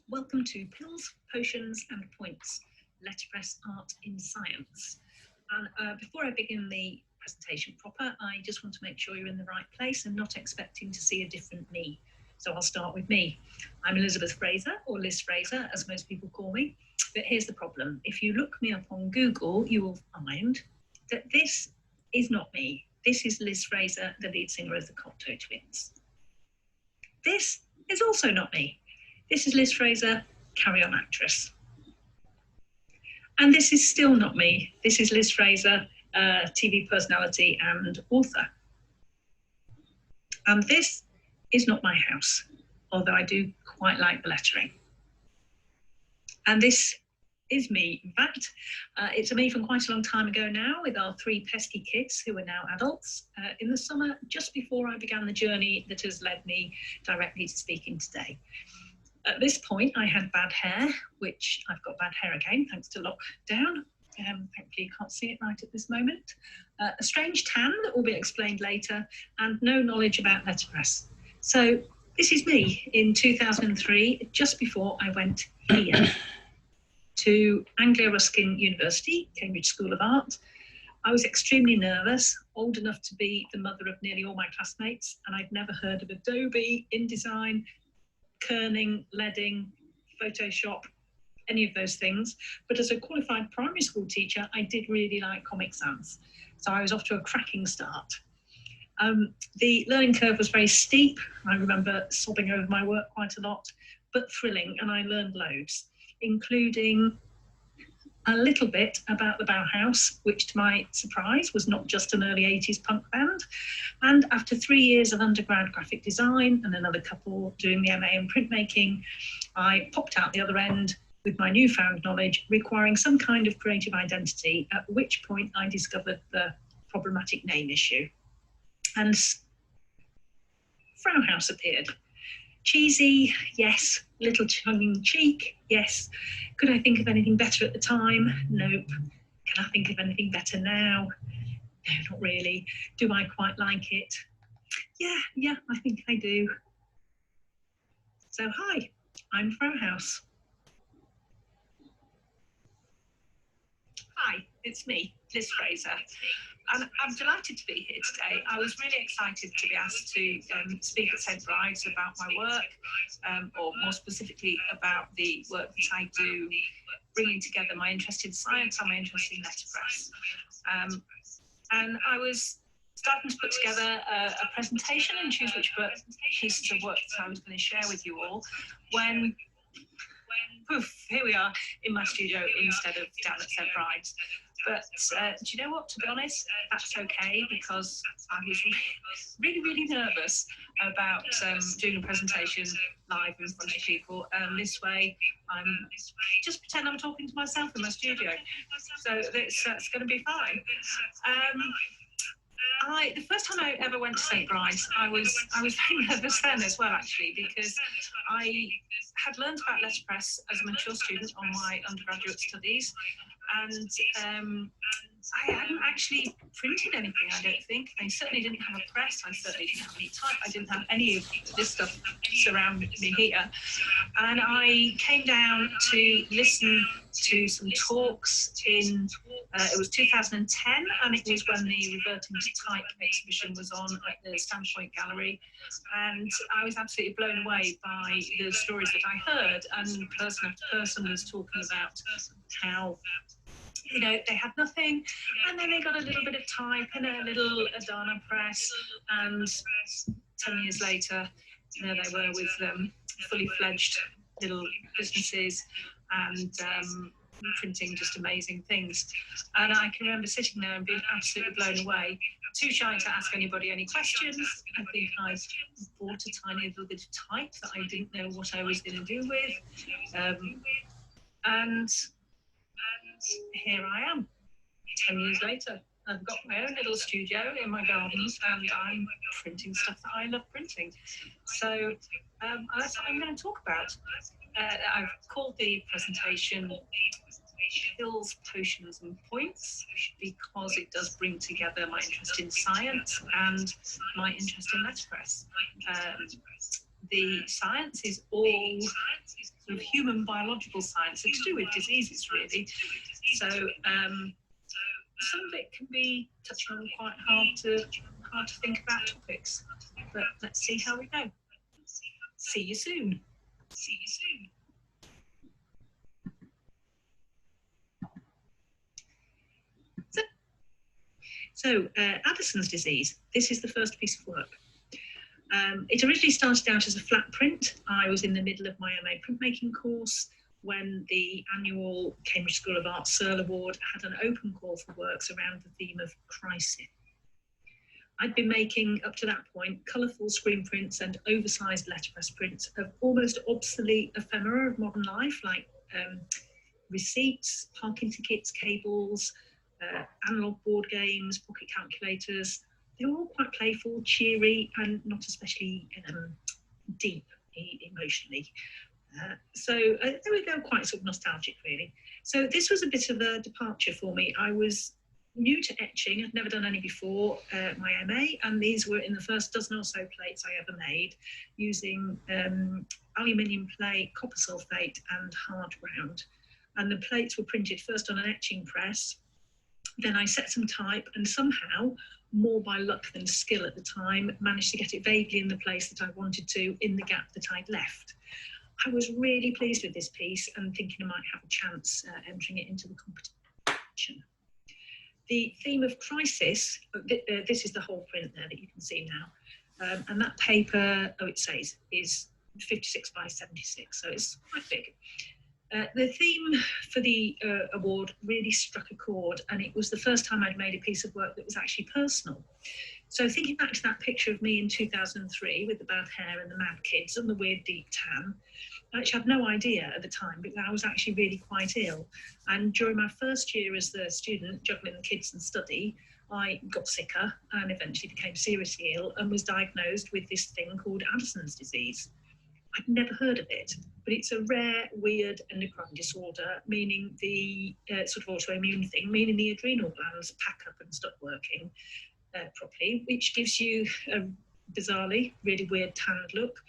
Welcome to Pills, Potions and Points, Letterpress Art in Science. And before I begin the presentation proper, I just want to make sure you're in the right place and not expecting to see a different me. So I'll start with me. I'm Elizabeth Fraser, or Liz Fraser, as most people call me. But here's the problem. If you look me up on Google, you will find that this is not me. This is Liz Fraser, the lead singer of the Cocteau Twins. This is also not me. This is Liz Fraser, Carry On actress. And this is still not me. This is Liz Fraser, TV personality and author. And this is not my house, although I do quite like the lettering. And this is me. In fact, it's a me from quite a long time ago now, with our 3 pesky kids who are now adults, in the summer just before I began the journey that has led me directly to speaking today. At this point, I had bad hair, which I've got bad hair again, thanks to lockdown. Thankfully, you can't see it right at this moment. A strange tan that will be explained later, and no knowledge about letterpress. So this is me in 2003, just before I went here to Anglia Ruskin University, Cambridge School of Art. I was extremely nervous, old enough to be the mother of nearly all my classmates, and I'd never heard of Adobe, InDesign, kerning, leading, Photoshop, any of those things. But as a qualified primary school teacher, I did really like Comic Sans. So I was off to a cracking start. The learning curve was very steep. I remember sobbing over my work quite a lot, but thrilling, and I learned loads, including a little bit about the Bauhaus, which to my surprise was not just an early 80s punk band. And after 3 years of undergrad graphic design and another couple doing the MA in printmaking, I popped out the other end with my newfound knowledge, requiring some kind of creative identity, at which point I discovered the problematic name issue. And Frauhaus appeared. Cheesy, yes. Little tongue-in-cheek, yes. Could I think of anything better at the time? Nope. Can I think of anything better now? No, not really. Do I quite like it? Yeah, I think I do. So hi, I'm Frauhaus. Hi, it's me, Liz Fraser. And I'm delighted to be here today. I was really excited to be asked to speak at St. Bride's about my work, or more specifically about the work that I do, bringing together my interest in science and my interest in letterpress. And I was starting to put together a presentation and choose which pieces of work that I was going to share with you all, when poof, here we are in my studio instead of down at St. Bride's. But do you know what, to be honest, that's okay, because I was really nervous about doing a presentation live in front of people. This way, I'm just pretend I'm talking to myself in my studio. So it's going to be fine. The first time I ever went to St. Bride's, I was very nervous then as well, actually, because I had learned about letterpress as a mature student on my undergraduate studies, and I hadn't actually printed anything, I don't think. I certainly didn't have a press, I certainly didn't have any type, I didn't have any of this stuff surrounding me here. And I came down to listen to some talks in, it was 2010, and it was when the Reverting to Type exhibition was on at the Standpoint Gallery. And I was absolutely blown away by the stories that I heard, and person after person was talking about how, you know, they had nothing, and then they got a little bit of type and a little Adana press, and 10 years later, there they were with fully fledged little businesses and printing just amazing things. And I can remember sitting there and being absolutely blown away, too shy to ask anybody any questions. I think I bought a tiny little bit of type that I didn't know what I was going to do with. And here I am, 10 years later. I've got my own little studio in my garden, and I'm printing stuff that I love printing. So that's what I'm going to talk about. I've called the presentation Pills, Potions and Points, because it does bring together my interest in science and my interest in letterpress. The science is all sort of human biological science. It's to do with diseases, really. So some of it can be touching on quite hard to think about topics. But let's see how we go. See you soon. See you soon. So Addison's disease, this is the first piece of work. It originally started out as a flat print. I was in the middle of my MA printmaking course when the annual Cambridge School of Art Searle Award had an open call for works around the theme of crisis. I'd been making, up to that point, colourful screen prints and oversized letterpress prints of almost obsolete ephemera of modern life, like receipts, Parkinson kits, cables, analog board games, pocket calculators. They were all quite playful, cheery, and not especially deep emotionally. So there we go, quite sort of nostalgic, really. So this was a bit of a departure for me. I was new to etching, I'd never done any before my MA, and these were in the first dozen or so plates I ever made using aluminium plate, copper sulfate, and hard ground. And the plates were printed first on an etching press. Then I set some type and somehow, more by luck than skill at the time, managed to get it vaguely in the place that I wanted to in the gap that I'd left. I was really pleased with this piece and thinking I might have a chance entering it into the competition. The theme of crisis, this is the whole print there that you can see now. And that paper, it says, is 56 by 76, so it's quite big. The theme for the award really struck a chord, and it was the first time I'd made a piece of work that was actually personal. So thinking back to that picture of me in 2003 with the bad hair and the mad kids and the weird deep tan, I actually had no idea at the time because I was actually really quite ill. And during my first year as the student, juggling the kids and study, I got sicker and eventually became seriously ill and was diagnosed with this thing called Addison's disease. I'd never heard of it, but it's a rare, weird endocrine disorder, meaning the sort of autoimmune thing, meaning the adrenal glands pack up and stop working properly, which gives you a bizarrely really weird tanned look.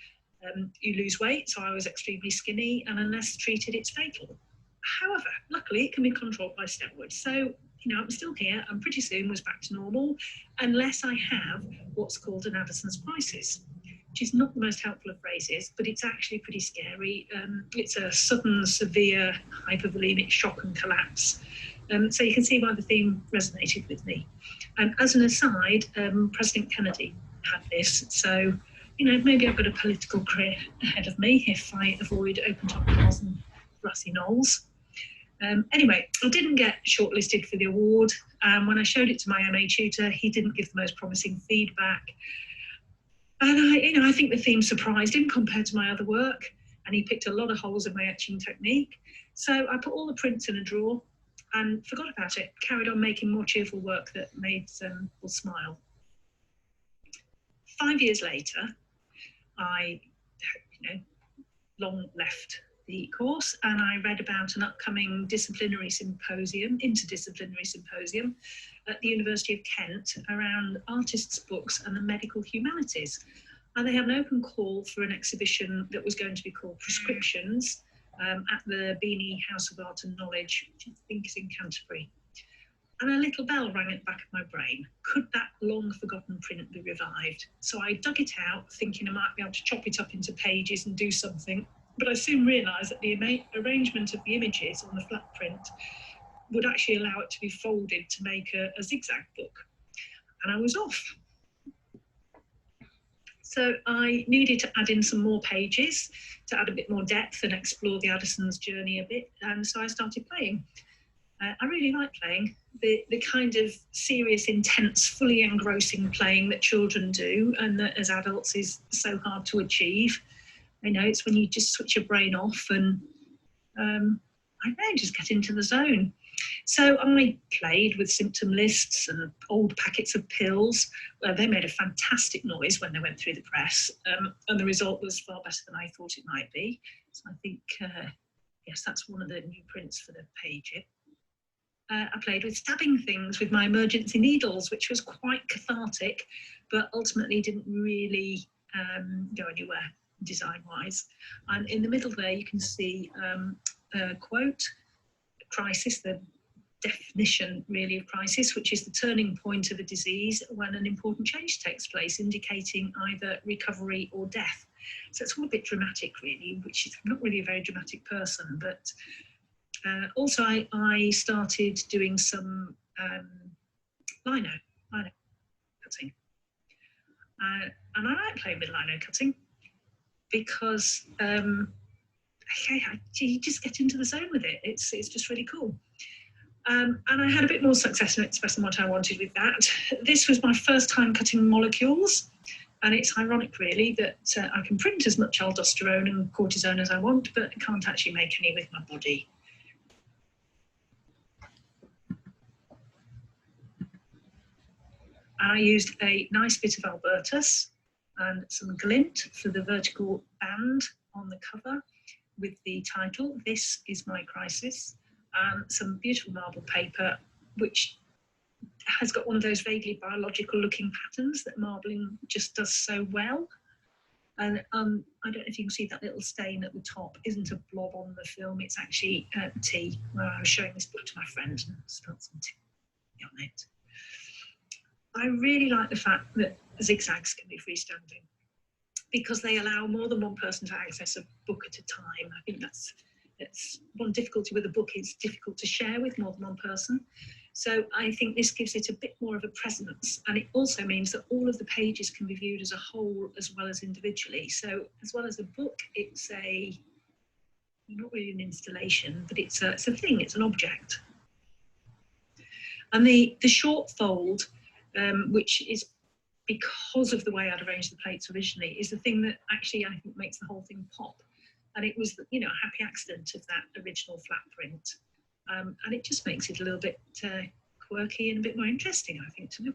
You lose weight, so I was extremely skinny, and unless treated, it's fatal. However, luckily, it can be controlled by steroids. So, you know, I'm still here, and pretty soon was back to normal, unless I have what's called an Addison's crisis, which is not the most helpful of phrases, but it's actually pretty scary. It's a sudden, severe hypervolemic shock and collapse. So you can see why the theme resonated with me. And as an aside, President Kennedy had this. So, you know, maybe I've got a political career ahead of me if I avoid open-top cars and grassy knolls. Anyway, I didn't get shortlisted for the award. When I showed it to my MA tutor, he didn't give the most promising feedback. And I think the theme surprised him compared to my other work, and he picked a lot of holes in my etching technique. So I put all the prints in a drawer and forgot about it, carried on making more cheerful work that made people smile. 5 years later, I, long left the course, and I read about an upcoming interdisciplinary symposium at the University of Kent around artists' books and the medical humanities. And they had an open call for an exhibition that was going to be called Prescriptions at the Beanie House of Art and Knowledge, which I think is in Canterbury. And a little bell rang at the back of my brain. Could that long forgotten print be revived? So I dug it out, thinking I might be able to chop it up into pages and do something. But I soon realised that the arrangement of the images on the flat print would actually allow it to be folded to make a zigzag book. And I was off. So I needed to add in some more pages to add a bit more depth and explore the Addison's journey a bit. And so I started playing. I really like playing, the kind of serious, intense, fully engrossing playing that children do and that as adults is so hard to achieve. I know it's when you just switch your brain off and I don't know, just get into the zone. So I played with symptom lists and old packets of pills. They made a fantastic noise when they went through the press, and the result was far better than I thought it might be. So I think, yes, that's one of the new prints for the page. I played with stabbing things with my emergency needles, which was quite cathartic, but ultimately didn't really go anywhere. design-wise. And in the middle there, you can see a quote, crisis, the definition really of crisis, which is the turning point of a disease when an important change takes place, indicating either recovery or death. So it's all a bit dramatic really, which is not really a very dramatic person, but also I started doing some lino cutting. And I like playing with lino cutting because you just get into the zone with it. It's just really cool. And I had a bit more success in expressing what I wanted with that. This was my first time cutting molecules, and it's ironic really that I can print as much aldosterone and cortisone as I want, but I can't actually make any with my body. And I used a nice bit of Albertus and some Glint for the vertical band on the cover with the title, This Is My Crisis, and some beautiful marble paper, which has got one of those vaguely biological looking patterns that marbling just does so well. And I don't know if you can see that little stain at the top isn't a blob on the film, it's actually tea, where I was showing this book to my friend and spilled some tea on it. I really like the fact that zigzags can be freestanding because they allow more than one person to access a book at a time. I think that's one difficulty with a book, it's difficult to share with more than one person. So I think this gives it a bit more of a presence, and it also means that all of the pages can be viewed as a whole as well as individually. So as well as a book, it's not really an installation, but it's a thing, it's an object. And the short fold, which is because of the way I'd arranged the plates originally, is the thing that actually I think makes the whole thing pop. And it was, you know, a happy accident of that original flat print. And it just makes it a little bit quirky and a bit more interesting, I think, to me.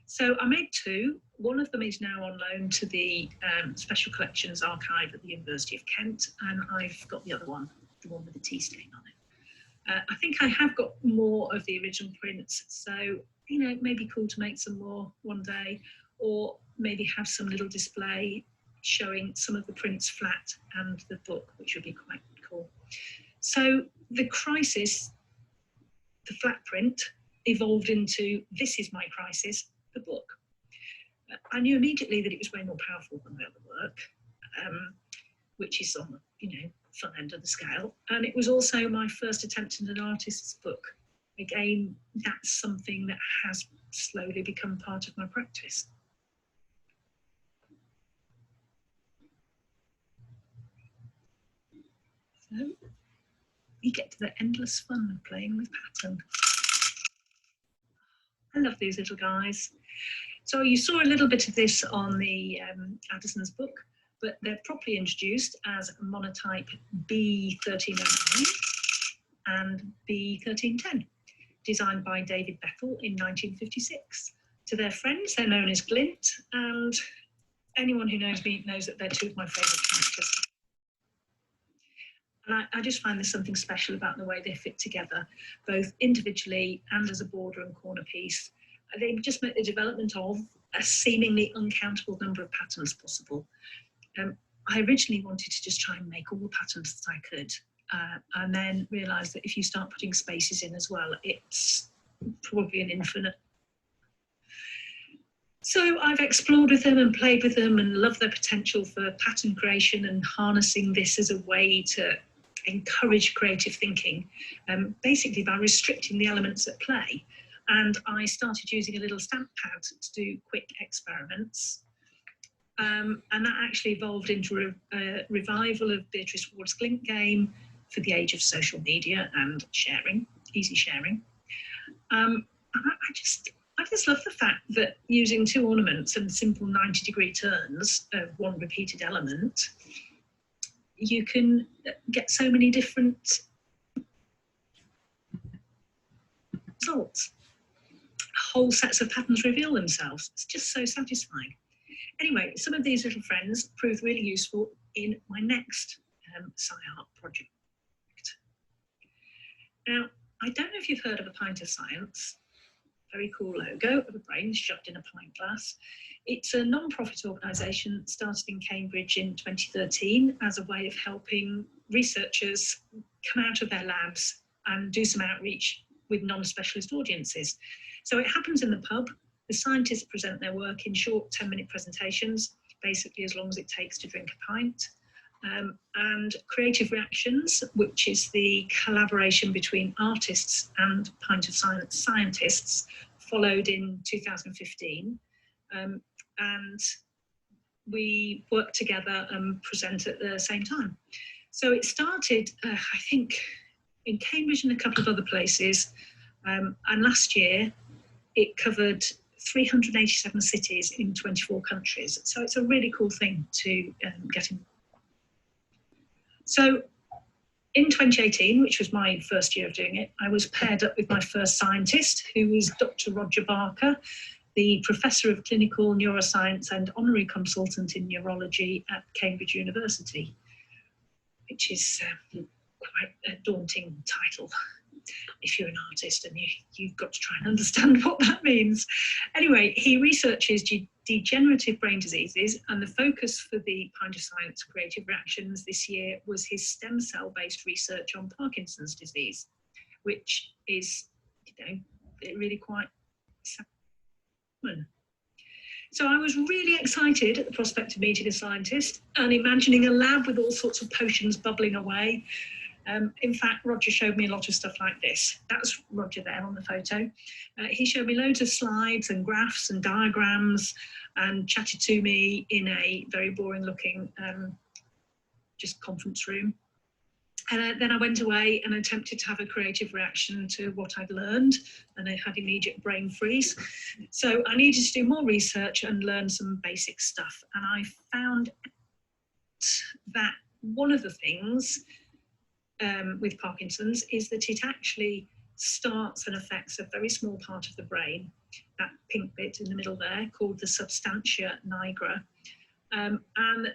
So I made two. One of them is now on loan to the Special Collections Archive at the University of Kent, and I've got the other one, the one with the tea stain on it. I think I have got more of the original prints, so, you know, it may be cool to make some more one day, or maybe have some little display showing some of the prints flat and the book, which would be quite cool. So the crisis, the flat print, evolved into This Is My Crisis, the book. I knew immediately that it was way more powerful than the other work, which is on the, you know, front end of the scale. And it was also my first attempt at an artist's book. Again, that's something that has slowly become part of my practice. So you get to the endless fun of playing with pattern. I love these little guys. So you saw a little bit of this on the Addison's book, but they're properly introduced as monotype B1309 and B1310, designed by David Bethel in 1956. To their friends, they're known as Glint, and anyone who knows me knows that they're two of my favourite characters. And I just find there's something special about the way they fit together, both individually and as a border and corner piece. They just make the development of a seemingly uncountable number of patterns possible. I originally wanted to just try and make all the patterns that I could, and then realised that if you start putting spaces in as well, it's probably an infinite. So I've explored with them and played with them and loved their potential for pattern creation and harnessing this as a way to encourage creative thinking, basically by restricting the elements at play. And I started using a little stamp pad to do quick experiments. And that actually evolved into a revival of Beatrice Ward's Glint game for the age of social media and sharing, easy sharing. And I just love the fact that using two ornaments and simple 90-degree turns of one repeated element, you can get so many different results. Whole sets of patterns reveal themselves. It's just so satisfying. Anyway, some of these little friends proved really useful in my next sci-art project. Now, I don't know if you've heard of A Pint of Science. very cool logo of a brain shoved in a pint glass. It's a non-profit organisation started in Cambridge in 2013 as a way of helping researchers come out of their labs and do some outreach with non-specialist audiences. So it happens in the pub. The scientists present their work in short 10-minute presentations, basically as long as it takes to drink a pint. And Creative Reactions, which is the collaboration between artists and Pint of Science scientists, followed in 2015. And we work together and present at the same time. So it started, I think, in Cambridge and a couple of other places. And last year, it covered 387 cities in 24 countries. So it's a really cool thing to get in. So in 2018, which was my first year of doing it, I was paired up with my first scientist, who was Dr. Roger Barker, the Professor of Clinical Neuroscience and Honorary Consultant in Neurology at Cambridge University, which is quite a daunting title if you're an artist, and you've got to try and understand what that means. Anyway, he researches degenerative brain diseases, and the focus for the Pint of Science Creative Reactions this year was his stem cell-based research on Parkinson's disease, which is, really quite common. So I was really excited at the prospect of meeting a scientist and imagining a lab with all sorts of potions bubbling away. In fact, Roger showed me a lot of stuff like this. That's Roger there on the photo. He showed me loads of slides and graphs and diagrams and chatted to me in a very boring looking just conference room. And then I went away and attempted to have a creative reaction to what I'd learned, and I had immediate brain freeze. So I needed to do more research and learn some basic stuff. And I found that one of the things with Parkinson's is that it actually starts and affects a very small part of the brain, that pink bit in the middle there, called the substantia nigra. And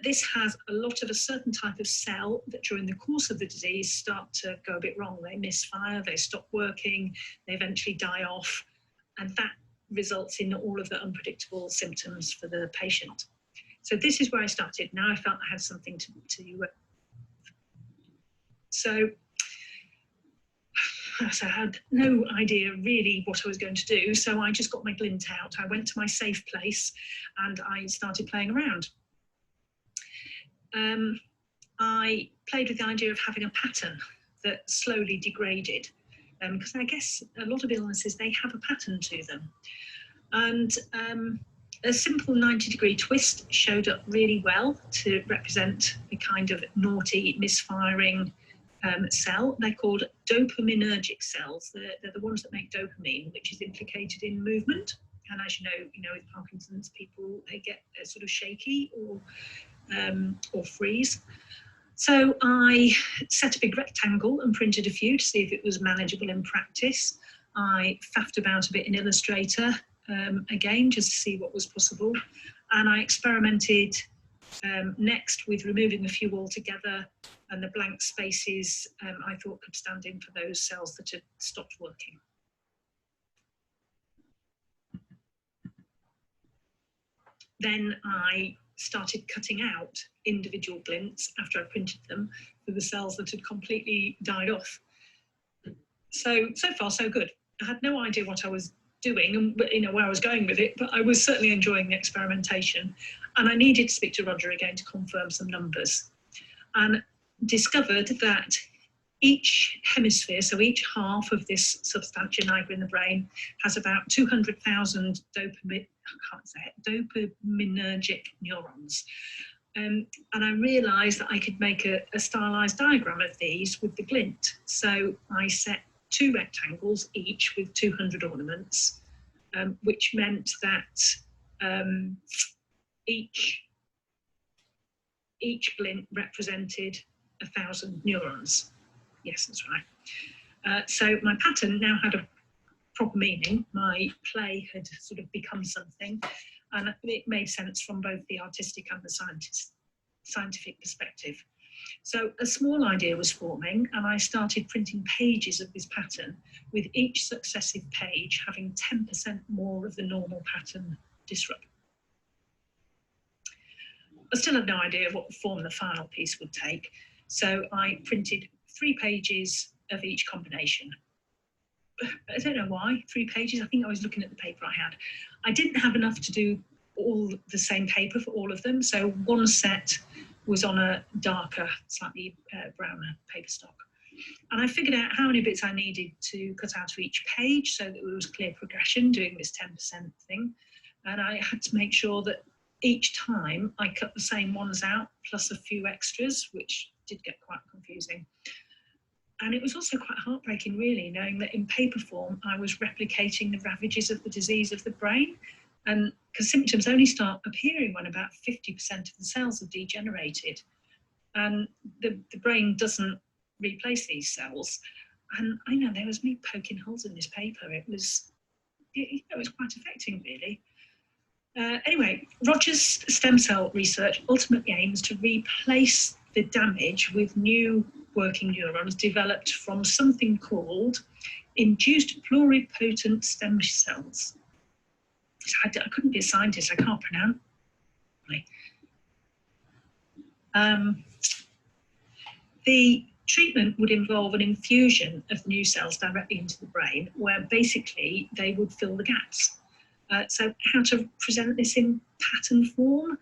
this has a lot of a certain type of cell that during the course of the disease start to go a bit wrong. They misfire, they stop working, they eventually die off, and that results in all of the unpredictable symptoms for the patient. So this is where I started. Now I felt I had something to So I had no idea really what I was going to do. So I just got my Glint out. I went to my safe place and I started playing around. I played with the idea of having a pattern that slowly degraded, because I guess a lot of illnesses, they have a pattern to them. And a simple 90-degree twist showed up really well to represent the kind of naughty, misfiring cell. They're called dopaminergic cells. They're the ones that make dopamine, which is implicated in movement. And as you know, with Parkinson's, people, they get sort of shaky or freeze. So I set a big rectangle and printed a few to see if it was manageable in practice. I faffed about a bit in Illustrator, again, just to see what was possible. And I experimented next with removing a few altogether, and the blank spaces I thought could stand in for those cells that had stopped working. Then I started cutting out individual glints after I printed them for the cells that had completely died off. So far so good. I had no idea what I was doing and where I was going with it, but I was certainly enjoying the experimentation. And I needed to speak to Roger again to confirm some numbers, and discovered that each hemisphere, so each half of this substantia nigra in the brain, has about 200,000 dopaminergic neurons. And I realised that I could make a stylised diagram of these with the Glint. So I set 2 rectangles, each with 200 ornaments, which meant that each Glint represented 1,000 neurons. Yes, that's right. So my pattern now had a proper meaning. My play had sort of become something, and it made sense from both the artistic and the scientific perspective. So a small idea was forming, and I started printing pages of this pattern, with each successive page having 10% more of the normal pattern disrupt. I still had no idea what form the final piece would take, so I printed 3 pages of each combination. I don't know why, 3 pages. I think I was looking at the paper I had. I didn't have enough to do all the same paper for all of them, so one set was on a darker, slightly browner paper stock. And I figured out how many bits I needed to cut out of each page so that there was clear progression doing this 10% thing. And I had to make sure that each time I cut the same ones out, plus a few extras, which did get quite confusing. And it was also quite heartbreaking, really, knowing that in paper form, I was replicating the ravages of the disease of the brain. And because symptoms only start appearing when about 50% of the cells have degenerated. And the brain doesn't replace these cells. And I know there was me poking holes in this paper. It was quite affecting, really. Anyway, Roger's stem cell research ultimately aims to replace the damage with new working neurons developed from something called induced pluripotent stem cells. I couldn't be a scientist, I can't pronounce it. The treatment would involve an infusion of new cells directly into the brain, where basically they would fill the gaps. So how to present this in pattern form?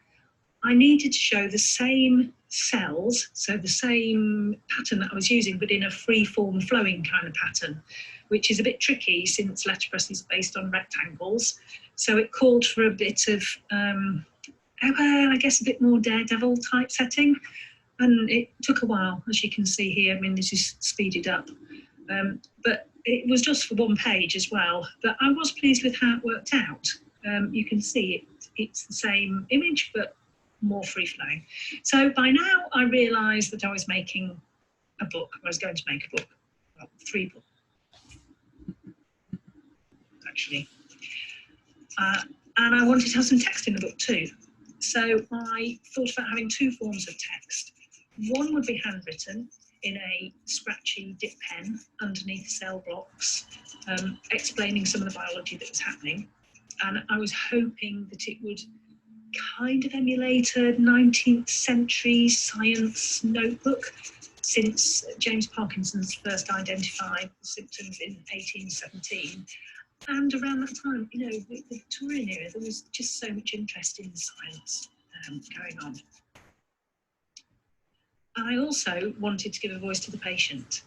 I needed to show the same cells, so the same pattern that I was using, but in a free-form flowing kind of pattern, which is a bit tricky since Letterpress is based on rectangles. So it called for a bit of, I guess a bit more daredevil type setting. And it took a while, as you can see here. I mean, this is speeded up. But it was just for one page as well. But I was pleased with how it worked out. You can see it's the same image, but more free-flowing. So by now, I realised that I was making a book. I was going to make a book, well, 3 books, actually. And I wanted to have some text in the book too. So I thought about having 2 forms of text. One would be handwritten in a scratchy dip pen underneath cell blocks, explaining some of the biology that was happening. And I was hoping that it would kind of emulate a 19th century science notebook, since James Parkinson's first identified the symptoms in 1817. And around that time, you know, the Victorian era, there was just so much interest in science going on. I also wanted to give a voice to the patient.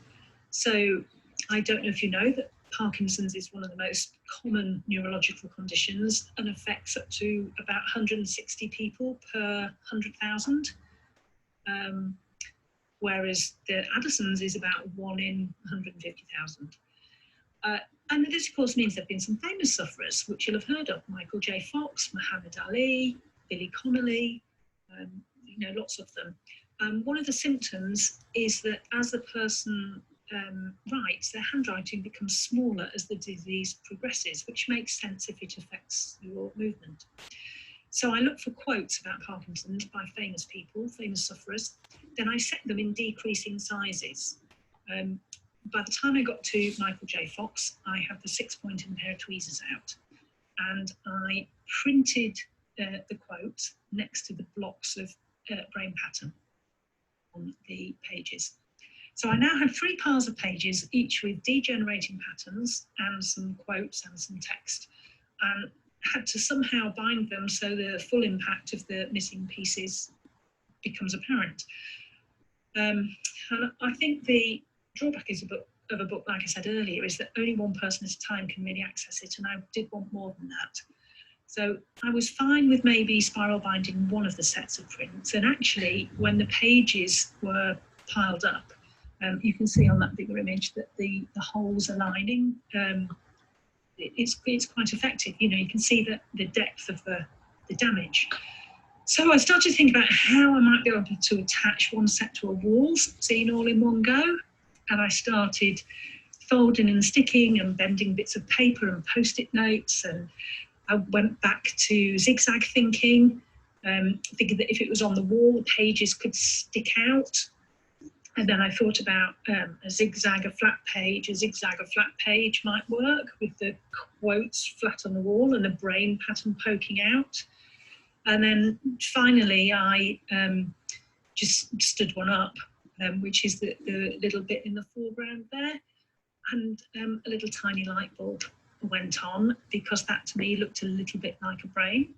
So I don't know if you know that Parkinson's is one of the most common neurological conditions and affects up to about 160 people per 100,000. Whereas the Addison's is about 1 in 150,000. And this, of course, means there have been some famous sufferers, which you'll have heard of: Michael J. Fox, Muhammad Ali, Billy Connolly, you know, lots of them. One of the symptoms is that as the person writes, their handwriting becomes smaller as the disease progresses, which makes sense if it affects your movement. So I look for quotes about Parkinson's by famous people, famous sufferers. Then I set them in decreasing sizes. By the time I got to Michael J. Fox, I had the 6-point and pair of tweezers out. And I printed the quote next to the blocks of brain pattern on the pages. So I now had 3 piles of pages, each with degenerating patterns and some quotes and some text, and had to somehow bind them so the full impact of the missing pieces becomes apparent. And I think the drawback of a book, like I said earlier, is that only one person at a time can really access it, and I did want more than that. So I was fine with maybe spiral binding one of the sets of prints, and actually when the pages were piled up, you can see on that bigger image that the holes are lining. It's quite effective. You know, you can see the depth of the damage. So I started to think about how I might be able to attach one set to a wall, seen all in one go. And I started folding and sticking and bending bits of paper and post-it notes. And I went back to zigzag thinking, thinking that if it was on the wall, the pages could stick out. And then I thought about a zigzag, a flat page. A zigzag, a flat page might work with the quotes flat on the wall and the brain pattern poking out. And then finally, I just stood one up, which is the little bit in the foreground there. And a little tiny light bulb went on because that to me looked a little bit like a brain.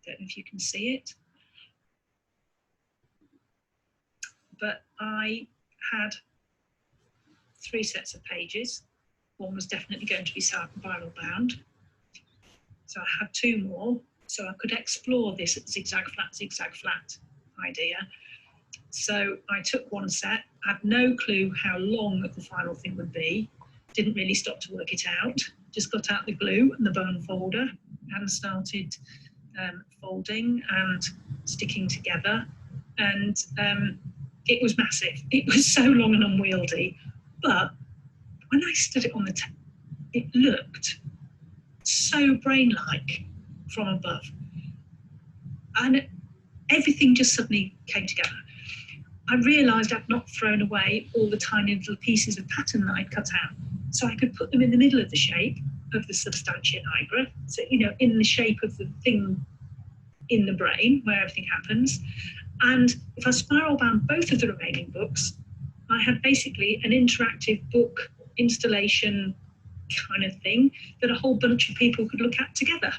Don't know if you can see it. But I had 3 sets of pages. One was definitely going to be viral bound. So I had 2 more, so I could explore this zigzag flat idea. So I took one set, had no clue how long the final thing would be, didn't really stop to work it out, just got out the glue and the bone folder and started folding and sticking together. And it was massive. It was so long and unwieldy, but when I stood it on the table, it looked so brain-like from above. And everything just suddenly came together. I realised I'd not thrown away all the tiny little pieces of pattern that I'd cut out. So I could put them in the middle of the shape of the substantia nigra, so, you know, in the shape of the thing in the brain where everything happens. And if I spiral bound both of the remaining books, I had basically an interactive book installation kind of thing that a whole bunch of people could look at together.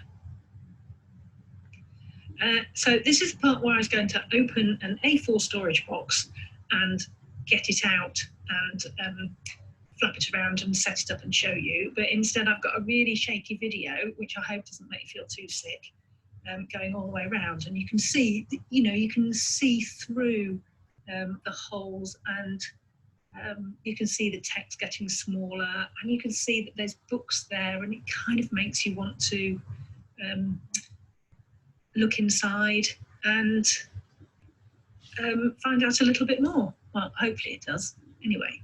So this is the part where I was going to open an A4 storage box and get it out and flap it around and set it up and show you. But instead I've got a really shaky video, which I hope doesn't make you feel too sick, going all the way around. And you can see, you know, you can see through the holes, and you can see the text getting smaller, and you can see that there's books there, and it kind of makes you want to look inside and find out a little bit more. Well, hopefully it does. Anyway.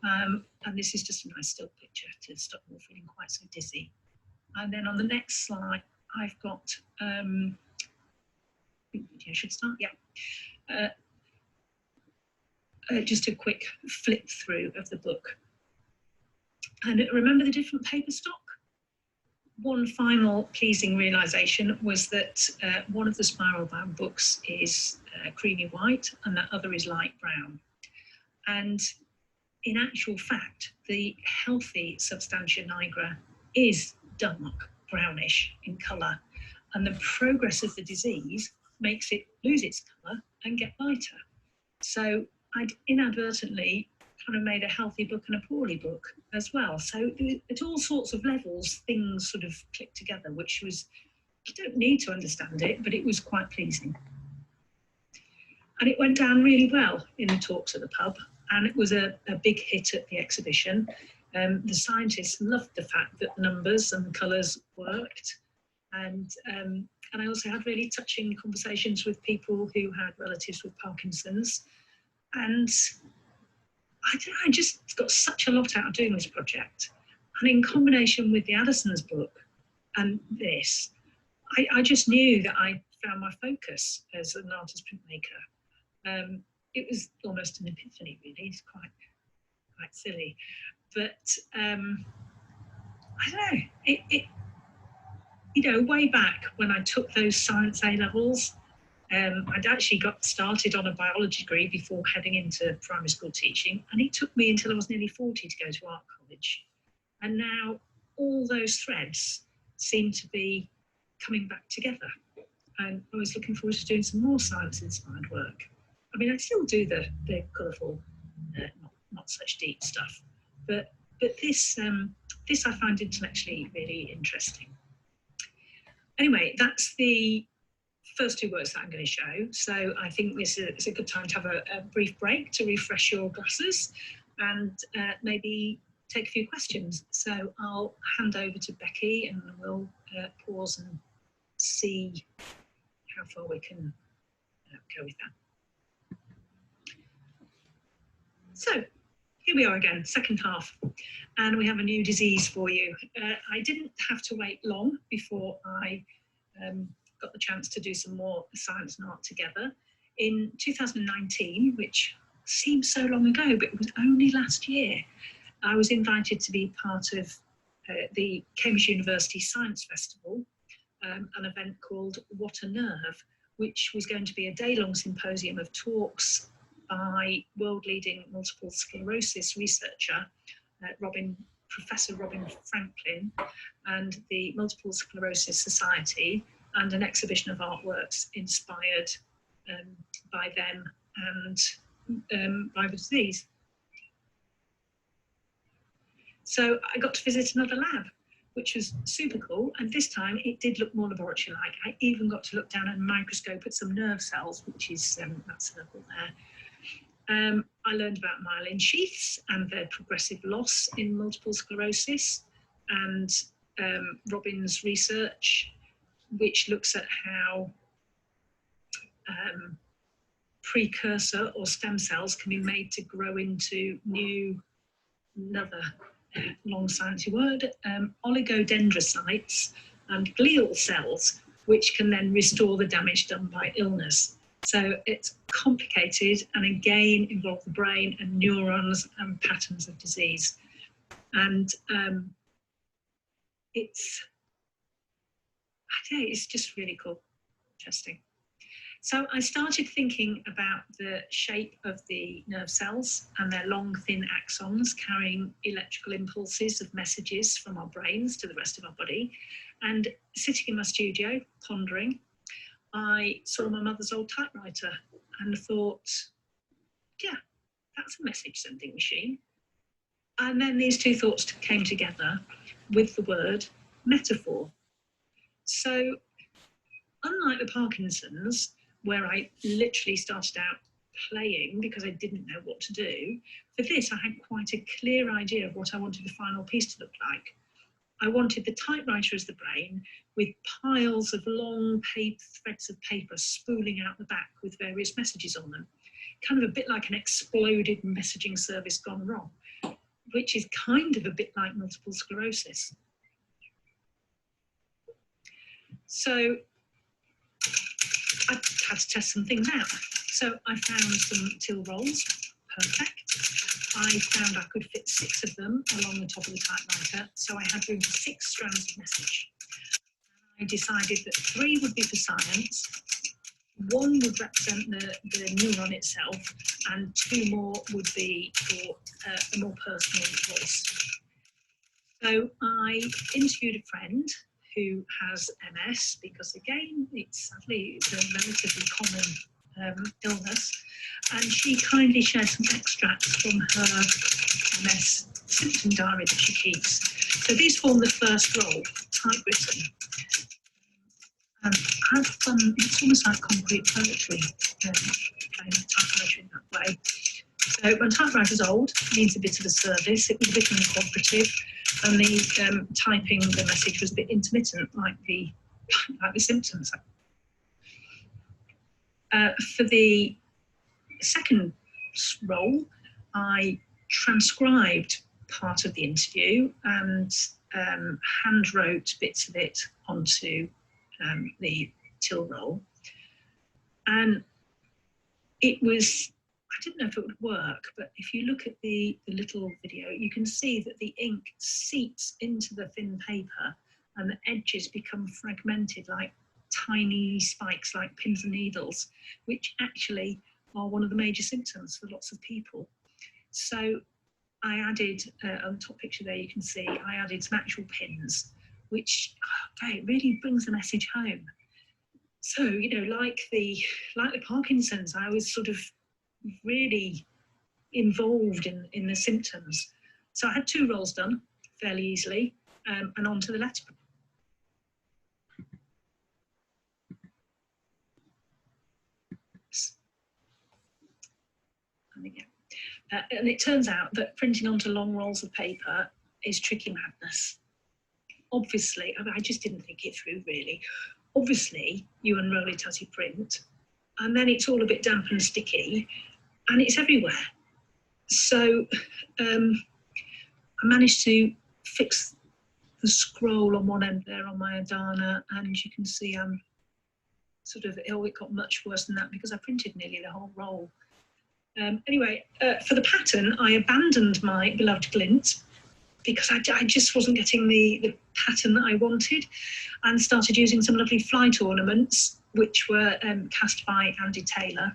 And this is just a nice still picture to stop me feeling quite so dizzy. And then on the next slide, I've got, I think the video should start, yeah. Just a quick flip through of the book. And remember the different paper stock? One final pleasing realisation was that one of the spiral bound books is creamy white and the other is light brown. And in actual fact, the healthy substantia nigra is dark brownish in colour, and the progress of the disease makes it lose its colour and get lighter. So I'd inadvertently kind of made a healthy book and a poorly book as well. So at all sorts of levels, things sort of clicked together, which was, you don't need to understand it, but it was quite pleasing. And it went down really well in the talks at the pub, and it was a big hit at the exhibition. The scientists loved the fact that numbers and colours worked. And I also had really touching conversations with people who had relatives with Parkinson's. And I just got such a lot out of doing this project. And in combination with the Addison's book and this, I just knew that I found my focus as an artist printmaker. It was almost an epiphany, really. It's quite silly. But I don't know, you know, way back when I took those science A-levels, I'd actually got started on a biology degree before heading into primary school teaching, and it took me until I was nearly 40 to go to art college. And now all those threads seem to be coming back together. And I was looking forward to doing some more science-inspired work. I mean, I still do the colourful, not such deep stuff, but this I find intellectually really interesting. Anyway, that's the first 2 works that I'm going to show. So I think this is a good time to have a brief break to refresh your glasses and maybe take a few questions. So I'll hand over to Becky and we'll pause and see how far we can go with that. So here we are again, second half, and we have a new disease for you. I didn't have to wait long before I got the chance to do some more science and art together. in 2019, which seems so long ago, but it was only last year, I was invited to be part of the Cambridge University Science Festival, an event called What a Nerve, which was going to be a day-long symposium of talks by world-leading multiple sclerosis researcher, Professor Robin Franklin, and the Multiple Sclerosis Society, and an exhibition of artworks inspired by them and by the disease. So I got to visit another lab, which was super cool. And this time it did look more laboratory-like. I even got to look down at a microscope at some nerve cells, which is that circle there. I learned about myelin sheaths and their progressive loss in multiple sclerosis, and Robin's research, which looks at how precursor or stem cells can be made to grow into another long sciencey word, oligodendrocytes and glial cells, which can then restore the damage done by illness. So it's complicated and again involve the brain and neurons and patterns of disease. And it's just really cool, interesting. So I started thinking about the shape of the nerve cells and their long, thin axons carrying electrical impulses of messages from our brains to the rest of our body. And sitting in my studio, pondering, I saw my mother's old typewriter and thought, yeah, that's a message sending machine. And then these two thoughts came together with the word metaphor. So unlike the Parkinson's, where I literally started out playing because I didn't know what to do, for this I had quite a clear idea of what I wanted the final piece to look like. I wanted the typewriter as the brain, with piles of long threads of paper spooling out the back with various messages on them. Kind of a bit like an exploded messaging service gone wrong, which is kind of a bit like multiple sclerosis. So I had to test some things out. So I found some till rolls, perfect. I found I could fit 6 of them along the top of the typewriter, so I had room for 6 strands of message. I decided that 3 would be for science, 1 would represent the neuron itself, and 2 more would be for a more personal voice. So I interviewed a friend who has MS, because again, it's sadly a relatively common illness, and she kindly shared some extracts from her MS symptom diary that she keeps. So these form the first roll, typewritten. And I've done, it's almost like concrete poetry, playing the typewriter in that way. So when typewriter's old, needs a bit of a service, it was a bit uncooperative, and the typing the message was a bit intermittent, like the symptoms. For the second role, I transcribed part of the interview and hand wrote bits of it onto the till roll. And it was, I didn't know if it would work, but if you look at the little video, you can see that the ink seeps into the thin paper and the edges become fragmented like tiny spikes, like pins and needles, which actually are one of the major symptoms for lots of people. So I added, on the top picture there you can see, I added some actual pins, which it really brings the message home. So, you know, like the Parkinson's, I was sort of really involved in the symptoms. So I had 2 rolls done fairly easily, and on to the letterpress. And it turns out that printing onto long rolls of paper is tricky madness. Obviously, I just didn't think it through really. Obviously, you unroll it as you print, and then it's all a bit damp and sticky, and it's everywhere. So I managed to fix the scroll on one end there on my Adana, and you can see I'm sort of, oh, it got much worse than that because I printed nearly the whole roll. Anyway, for the pattern, I abandoned my beloved Glint because I just wasn't getting the pattern that I wanted, and started using some lovely flight ornaments, which were cast by Andy Taylor.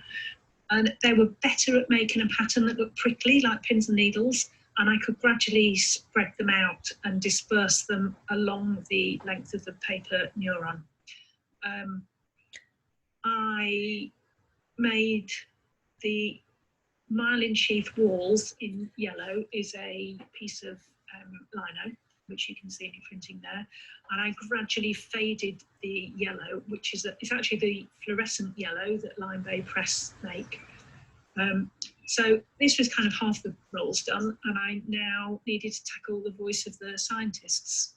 And they were better at making a pattern that looked prickly, like pins and needles, and I could gradually spread them out and disperse them along the length of the paper neuron. I made the myelin sheath walls in yellow is a piece of lino, which you can see in your printing there. And I gradually faded the yellow, which is it's actually the fluorescent yellow that Lime Bay Press make. So this was kind of half the rolls done, and I now needed to tackle the voice of the scientists.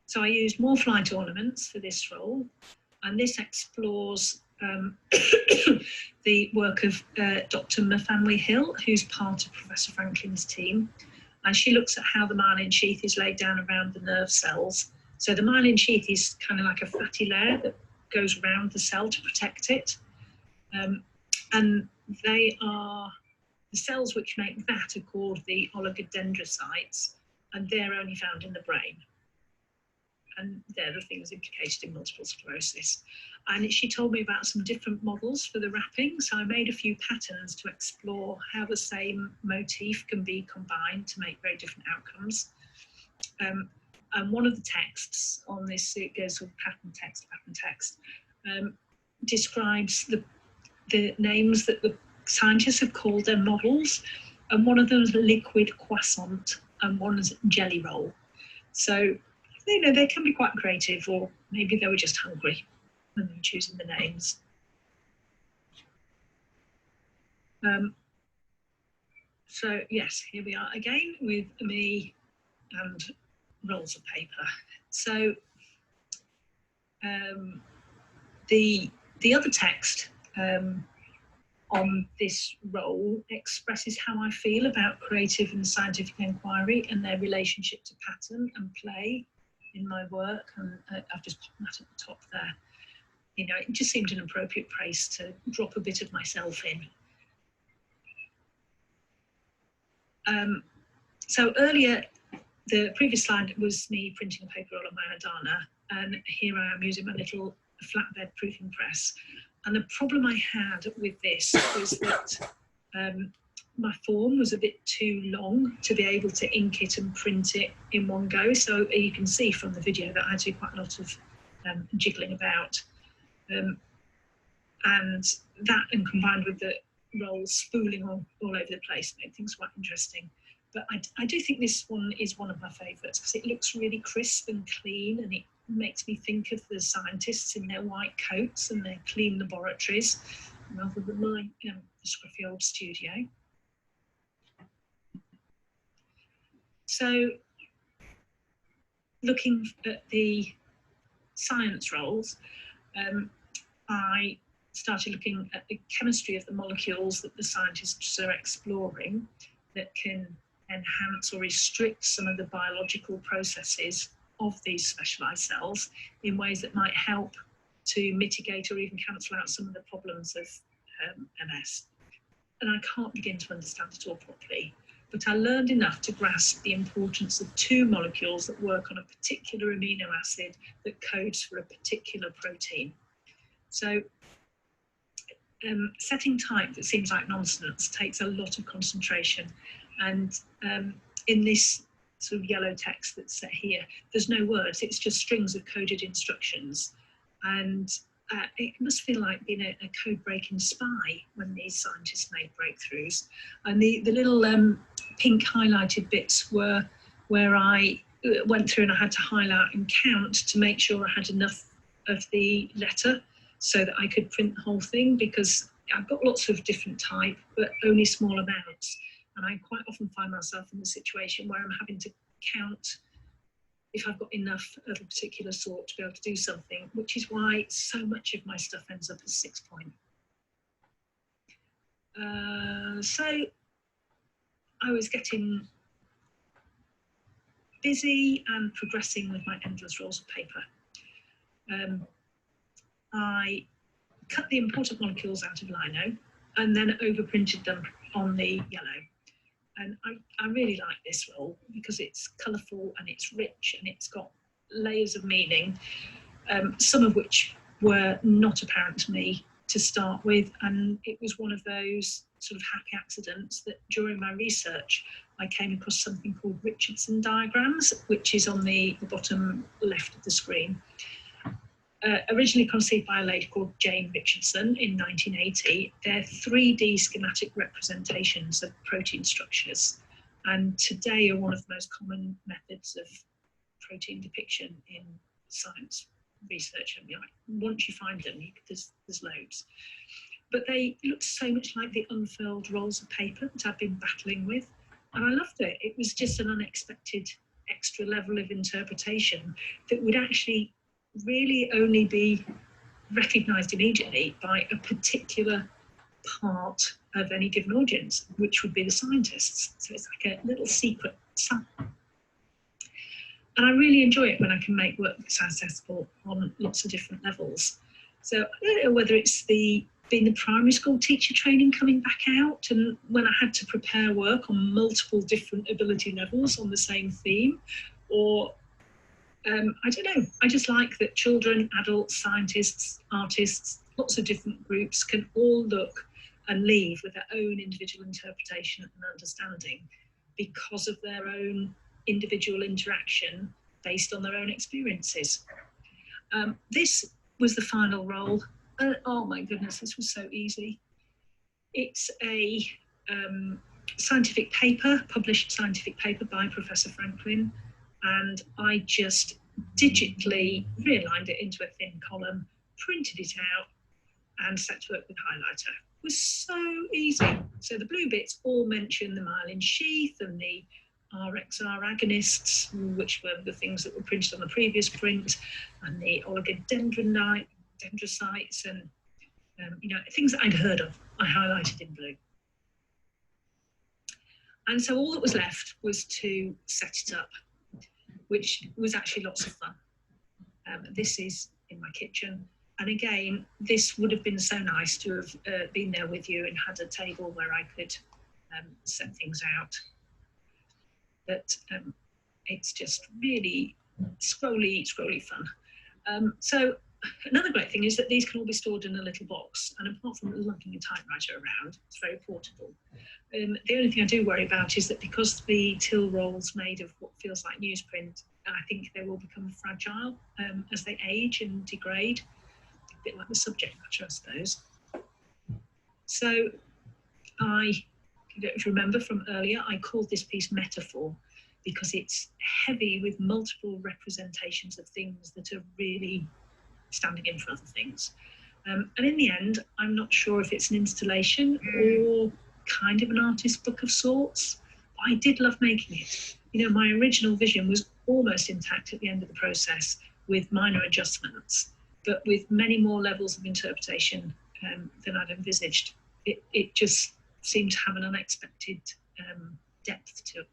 So I used more flight ornaments for this roll, and this explores the work of Dr. Mafamwe Hill, who's part of Professor Franklin's team. And she looks at how the myelin sheath is laid down around the nerve cells. So the myelin sheath is kind of like a fatty layer that goes around the cell to protect it. And they are, the cells which make that are called the oligodendrocytes, and they're only found in the brain. And they're the things implicated in multiple sclerosis. And she told me about some different models for the wrapping. So I made a few patterns to explore how the same motif can be combined to make very different outcomes. And one of the texts on this, it goes with pattern text, describes the names that the scientists have called their models. And one of them is liquid croissant and one is jelly roll. So, you know, they can be quite creative, or maybe they were just hungry when they were choosing the names. So yes, here we are again with me and rolls of paper. So the other text on this roll expresses how I feel about creative and scientific inquiry and their relationship to pattern and play in my work, and I've just put that at the top there. You know, it just seemed an appropriate place to drop a bit of myself in. So earlier, the previous slide was me printing a paper roll on my Adana, and here I am using my little flatbed proofing press. And the problem I had with this was that my form was a bit too long to be able to ink it and print it in one go. So you can see from the video that I had to do quite a lot of jiggling about. And that, and combined with the roll spooling all over the place, made things quite interesting. But I do think this one is one of my favourites because it looks really crisp and clean, and it makes me think of the scientists in their white coats and their clean laboratories, rather than my scruffy old studio. So, looking at the science roles, I started looking at the chemistry of the molecules that the scientists are exploring that can enhance or restrict some of the biological processes of these specialised cells in ways that might help to mitigate or even cancel out some of the problems of MS. And I can't begin to understand it all properly, but I learned enough to grasp the importance of two molecules that work on a particular amino acid that codes for a particular protein. So setting type that seems like nonsense takes a lot of concentration. And in this sort of yellow text that's set here, there's no words, it's just strings of coded instructions. And it must feel like being a code-breaking spy when these scientists made breakthroughs. And the little pink highlighted bits were where I went through and I had to highlight and count to make sure I had enough of the letter so that I could print the whole thing, because I've got lots of different type, but only small amounts. And I quite often find myself in the situation where I'm having to count if I've got enough of a particular sort to be able to do something, which is why so much of my stuff ends up as 6 point. So I was getting busy and progressing with my endless rolls of paper. I cut the important molecules out of lino and then overprinted them on the yellow. And I really like this roll because it's colourful and it's rich and it's got layers of meaning, some of which were not apparent to me to start with. And it was one of those sort of happy accidents that during my research, I came across something called Richardson Diagrams, which is on the bottom left of the screen. Originally conceived by a lady called Jane Richardson in 1980, they're 3D schematic representations of protein structures, and today are one of the most common methods of protein depiction in science research. I mean, like, once you find them, there's loads. But they look so much like the unfurled rolls of paper that I've been battling with, and I loved it. It was just an unexpected extra level of interpretation that would actually really only be recognised immediately by a particular part of any given audience, which would be the scientists. So it's like a little secret science. And I really enjoy it when I can make work that's accessible on lots of different levels. So I don't know whether it's being the primary school teacher training coming back out, and when I had to prepare work on multiple different ability levels on the same theme, or I don't know, I just like that children, adults, scientists, artists, lots of different groups can all look and leave with their own individual interpretation and understanding because of their own individual interaction based on their own experiences. This was the final roll. Oh my goodness, this was so easy. It's a scientific paper, published scientific paper by Professor Franklin, and I just digitally realigned it into a thin column, printed it out, and set to work with highlighter. It was so easy. So the blue bits all mention the myelin sheath and the RXR agonists, which were the things that were printed on the previous print, and the oligodendrocytes and things that I'd heard of, I highlighted in blue. And so all that was left was to set it up, which was actually lots of fun. This is in my kitchen. And again, this would have been so nice to have been there with you and had a table where I could set things out. But it's just really scrolly fun. So another great thing is that these can all be stored in a little box, and apart from lugging a typewriter around, it's very portable. The only thing I do worry about is that because the till roll's made of what feels like newsprint, I think they will become fragile as they age and degrade, a bit like the subject matter, I suppose. So you don't remember from earlier, I called this piece Metaphor because it's heavy with multiple representations of things that are really standing in for other things. And in the end, I'm not sure if it's an installation or kind of an artist book of sorts, but I did love making it. You know, my original vision was almost intact at the end of the process with minor adjustments, but with many more levels of interpretation than I'd envisaged. It just seemed to have an unexpected depth to it.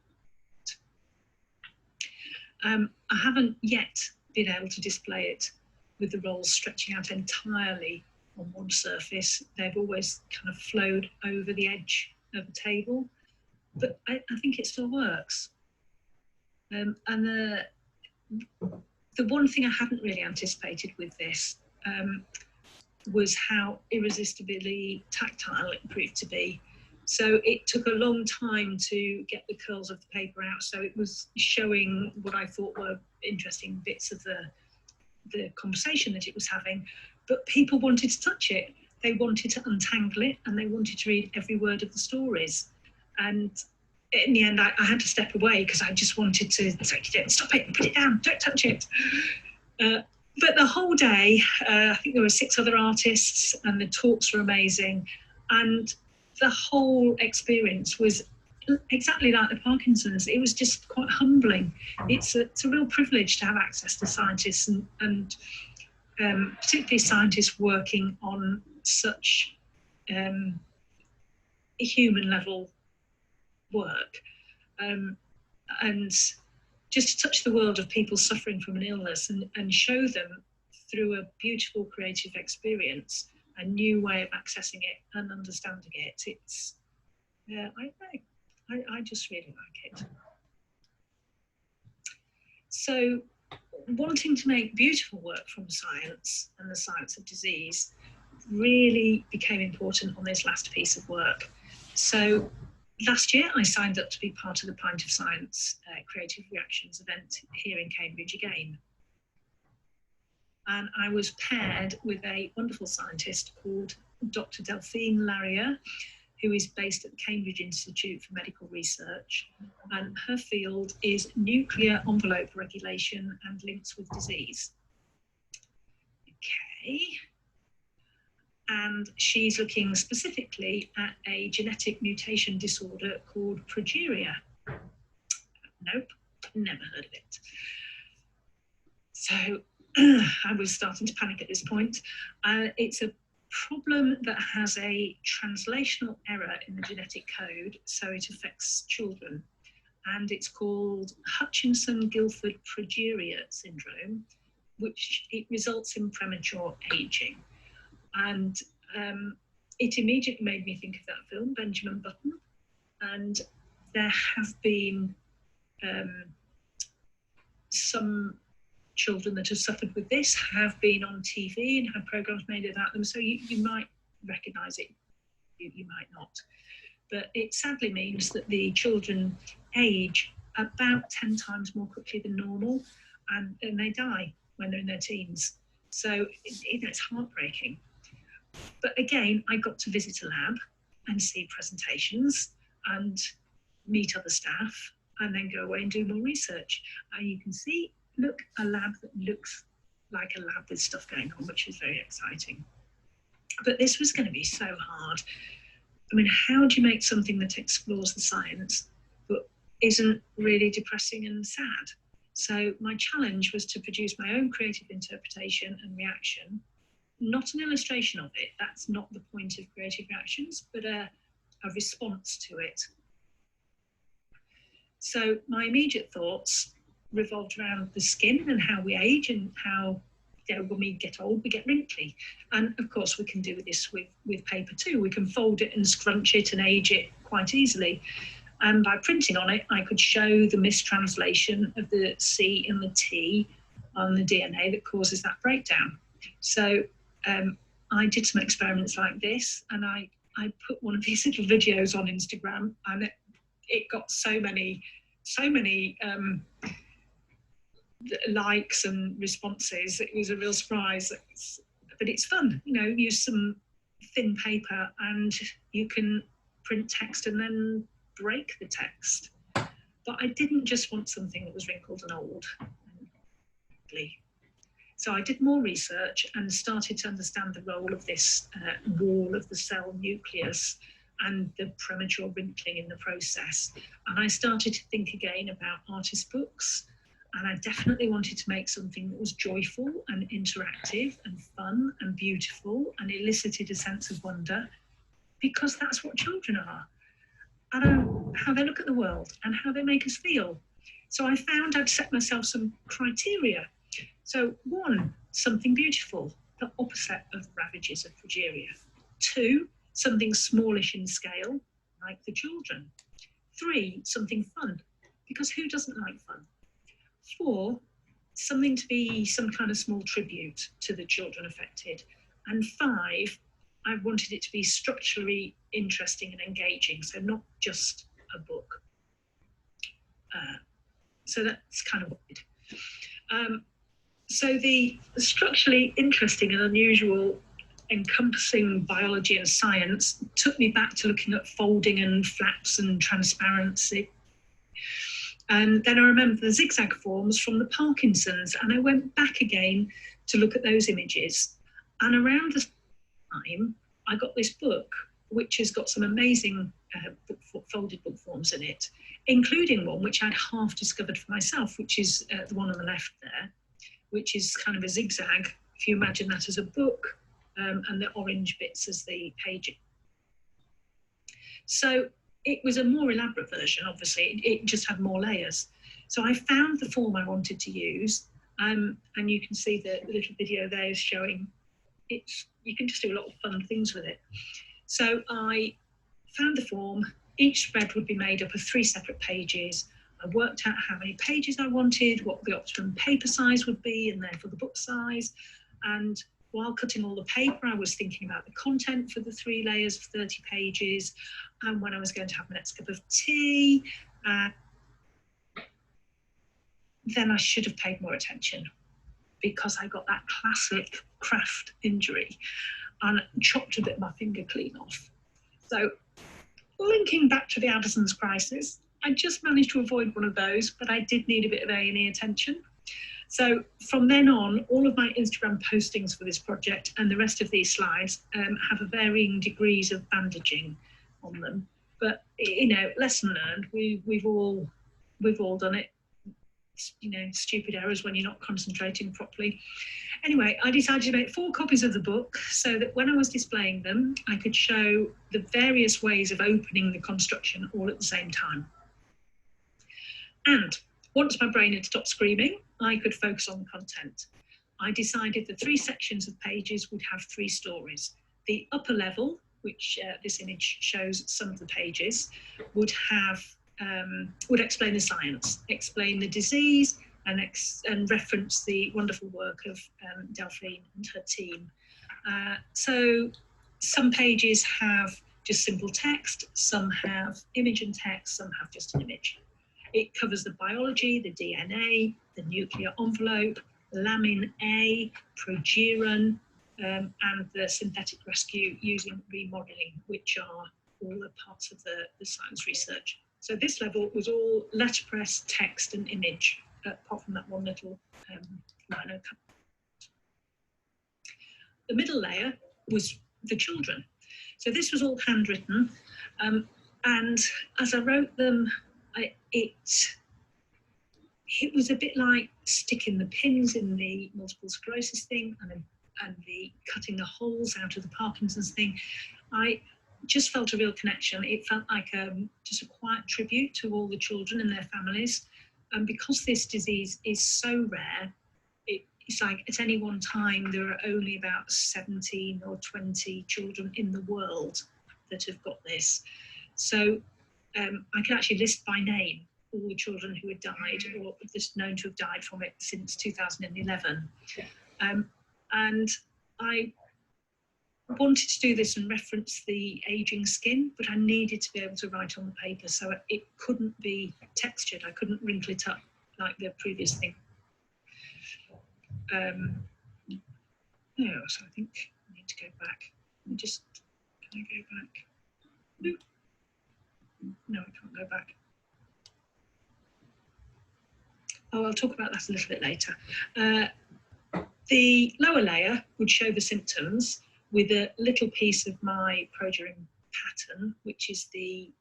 I haven't yet been able to display it with the rolls stretching out entirely on one surface. They've always kind of flowed over the edge of the table, but I think it still works. And the one thing I hadn't really anticipated with this was how irresistibly tactile it proved to be. So it took a long time to get the curls of the paper out. So it was showing what I thought were interesting bits of the conversation that it was having, but people wanted to touch it. They wanted to untangle it, and they wanted to read every word of the stories. And in the end, I had to step away because I just wanted to say, stop it, put it down, don't touch it. But the whole day, I think there were 6 other artists, and the talks were amazing. And the whole experience was exactly like the Parkinson's. It was just quite humbling. It's a real privilege to have access to scientists and particularly scientists working on such human level work. And just to touch the world of people suffering from an illness and show them through a beautiful creative experience a new way of accessing it and understanding it. It's, I just really like it. So wanting to make beautiful work from science and the science of disease really became important on this last piece of work. So last year I signed up to be part of the Pint of Science Creative Reactions event here in Cambridge again. And I was paired with a wonderful scientist called Dr. Delphine Larrier, who is based at the Cambridge Institute for Medical Research. And her field is nuclear envelope regulation and links with disease. Okay. And she's looking specifically at a genetic mutation disorder called progeria. Nope, never heard of it. So I was starting to panic at this point. It's a problem that has a translational error in the genetic code, so it affects children. And it's called Hutchinson-Gilford progeria syndrome, which it results in premature aging. And it immediately made me think of that film, Benjamin Button. And there have been some children that have suffered with this have been on TV and had programs made about them. So you might recognise it, you might not. But it sadly means that the children age about 10 times more quickly than normal, and they die when they're in their teens. So it's heartbreaking. But again, I got to visit a lab and see presentations and meet other staff and then go away and do more research. And you can see, look, a lab that looks like a lab with stuff going on, which is very exciting. But this was going to be so hard. I mean, how do you make something that explores the science but isn't really depressing and sad? So my challenge was to produce my own creative interpretation and reaction, not an illustration of it, that's not the point of creative reactions, but a response to it. So my immediate thoughts revolved around the skin and how we age and how, you know, when we get old, we get wrinkly. And of course, we can do this with paper too. We can fold it and scrunch it and age it quite easily. And by printing on it, I could show the mistranslation of the C and the T on the DNA that causes that breakdown. So I did some experiments like this, and I put one of these little videos on Instagram, and it got so many likes and responses. It was a real surprise. But it's fun, you know, use some thin paper and you can print text and then break the text. But I didn't just want something that was wrinkled and old. So I did more research and started to understand the role of this wall of the cell nucleus and the premature wrinkling in the process. And I started to think again about artist books. And I definitely wanted to make something that was joyful and interactive and fun and beautiful and elicited a sense of wonder, because that's what children are. And how they look at the world and how they make us feel. So I found I'd set myself some criteria. So 1, something beautiful, the opposite of ravages of progeria. 2, something smallish in scale, like the children. 3, something fun, because who doesn't like fun? 4, something to be some kind of small tribute to the children affected. And 5, I wanted it to be structurally interesting and engaging, so not just a book. So that's kind of what I did. So the structurally interesting and unusual, encompassing biology and science took me back to looking at folding and flaps and transparency. And then I remember the zigzag forms from the Parkinson's, and I went back again to look at those images. And around the time, I got this book, which has got some amazing folded book forms in it, including one which I'd half discovered for myself, which is the one on the left there, which is kind of a zigzag, if you imagine that as a book, and the orange bits as the page. So it was a more elaborate version, obviously, it just had more layers. So I found the form I wanted to use, and you can see the little video there is showing you can just do a lot of fun things with it. So I found the form. Each spread would be made up of 3 separate pages. I worked out how many pages I wanted, what the optimum paper size would be, and therefore the book size. And while cutting all the paper, I was thinking about the content for the 3 layers of 30 pages, and when I was going to have my next cup of tea. Then I should have paid more attention, because I got that classic craft injury and chopped a bit of my finger clean off. So linking back to the Addison's crisis, I just managed to avoid one of those, but I did need a bit of A&E attention. So from then on, all of my Instagram postings for this project and the rest of these slides have a varying degrees of bandaging on them. But, you know, lesson learned, we've all done it. You know, stupid errors when you're not concentrating properly. Anyway, I decided to make 4 copies of the book so that when I was displaying them, I could show the various ways of opening the construction all at the same time. And once my brain had stopped screaming, I could focus on the content. I decided the 3 sections of pages would have 3 stories. The upper level, which this image shows some of the pages, would explain the science, explain the disease, and reference the wonderful work of Delphine and her team. So some pages have just simple text, some have image and text, some have just an image. It covers the biology, the DNA, the nuclear envelope, lamin A, progeron, and the synthetic rescue using remodeling, which are all the parts of the science research. So this level was all letterpress, text and image, apart from that one little Lino Cutting. The middle layer was the children. So this was all handwritten, and as I wrote them, it was a bit like sticking the pins in the multiple sclerosis thing and the cutting the holes out of the Parkinson's thing. I just felt a real connection. It felt like just a quiet tribute to all the children and their families. And because this disease is so rare, it's like at any one time there are only about 17 or 20 children in the world that have got this. So I can actually list by name all the children who had died or just known to have died from it since 2011. And I wanted to do this and reference the aging skin, but I needed to be able to write on the paper, so it couldn't be textured. I couldn't wrinkle it up like the previous thing. No, so I think I need to go back. Can I go back? No, I can't go back. Oh, I'll talk about that a little bit later. The lower layer would show the symptoms with a little piece of my progeron pattern, which is the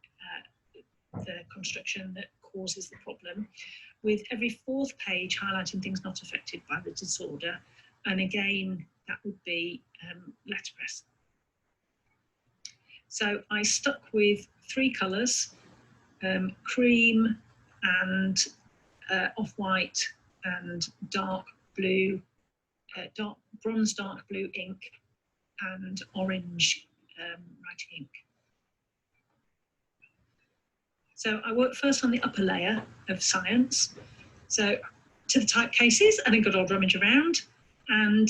construction that causes the problem, with every 4th page highlighting things not affected by the disorder. And again, that would be letterpress. So I stuck with 3 colours, cream and off-white and dark blue, bronze dark blue ink and orange writing ink. So I worked first on the upper layer of science, so to the typecases and a good old rummage around, and